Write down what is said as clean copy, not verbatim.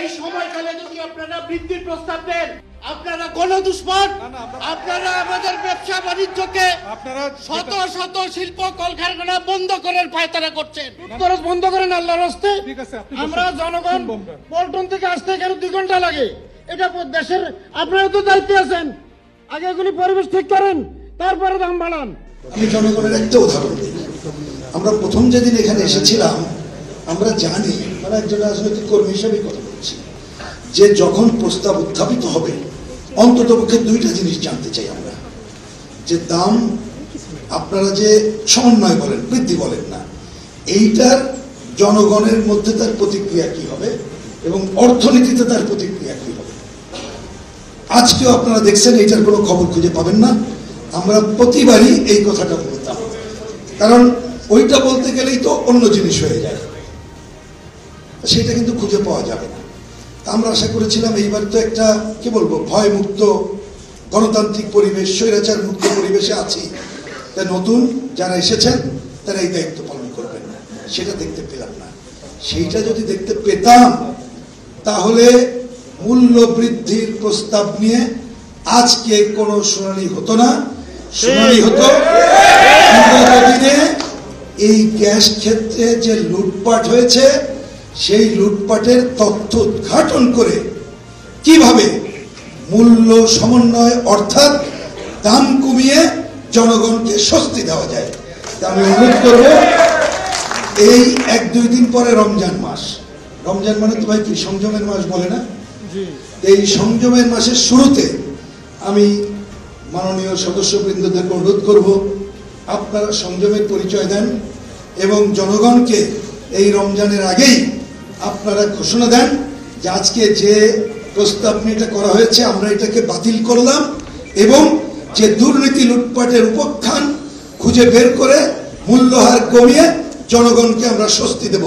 এই সময়কালে যদি আপনারা বৃদ্ধির প্রস্তাব দেন, আপনারা গণদুষ্মন, আপনারা আমাদের ব্যবসা বাণিজ্যকে শত শত শিল্প কলকারখানা বন্ধ করার পায়তারা করছেন। খরচ বন্ধ করেন আল্লাহর রাস্তে। আমরা জনগণ পল্টন থেকে আসতে এখানে 2 ঘন্টা লাগে। এটা দেশের, আপনারা তো দায়িত্বে আছেন, আগে এগুলি পরিবেশ ঠিক করেন, তারপরে দাম বাড়ান। আমি জনগণের একটা উদাহরণ দিই। আমরা প্রথম যেদিন এখানে এসেছিলাম, আমরা জানি, মানে একজন রাজনৈতিক কর্মী হিসেবে কথা বলছি, যে যখন প্রস্তাব উত্থাপিত হবে অন্তত পক্ষে 2টা জিনিস জানতে চাই আমরা, যে দাম আপনারা যে সমন্বয় বলেন, বৃদ্ধি বলেন না, এইটার জনগণের মধ্যে তার প্রতিক্রিয়া কি হবে এবং অর্থনীতিতে তার প্রতিক্রিয়া কি হবে। আজকেও আপনারা দেখছেন এইটার কোনো খবর খুঁজে পাবেন না। আমরা প্রতিবারই এই কথাটা বলতাম, কারণ ওইটা বলতে গেলেই তো অন্য জিনিস হয়ে যায়, সেটা কিন্তু খুঁজে পাওয়া যাবে না। আমরা আশা করেছিলাম এইবার তো একটা কি বলবো, ভয় মুক্ত গণতান্ত্রিক পরিবেশ, স্বৈরাচার মুক্ত পরিবেশে আছি, তাই নতুন যারা এসেছেন তারা এই দায়িত্ব পালন করবেন না, সেটা দেখতে পেলাম না। সেইটা যদি দেখতে পেতাম তাহলে মূল্য বৃদ্ধির প্রস্তাব নিয়ে আজকে কোনো শুনানি হতো না। শুনানি হতো বিগত দিনে এই গ্যাস ক্ষেত্রে যে লুটপাট হয়েছে, সেই লুটপাটের তথ্য উদ্ঘাটন করে কিভাবে মূল্য সমন্বয় অর্থাৎ দাম কমিয়ে জনগণকে স্বস্তি দেওয়া যায়। আমি অনুরোধ করব, এই 1-2 দিন পরে রমজান মাস, রমজান মানে তো ভাই কি সংযমের মাস বলে না, এই সংযমের মাসের শুরুতে আমি মাননীয় সদস্যবৃন্দদেরকে অনুরোধ করব, আপনারা সংযমের পরিচয় দেন এবং জনগণকে এই রমজানের আগেই আপনারা ঘোষণা দেন যে আজকে যে প্রস্তাব নিয়ে এটা করা হয়েছে আমরা এটাকে বাতিল করলাম এবং যে দুর্নীতি লুটপাটের উপখ্যান খুঁজে বের করে মূল্যহার কমিয়ে জনগণকে আমরা স্বস্তি দেব।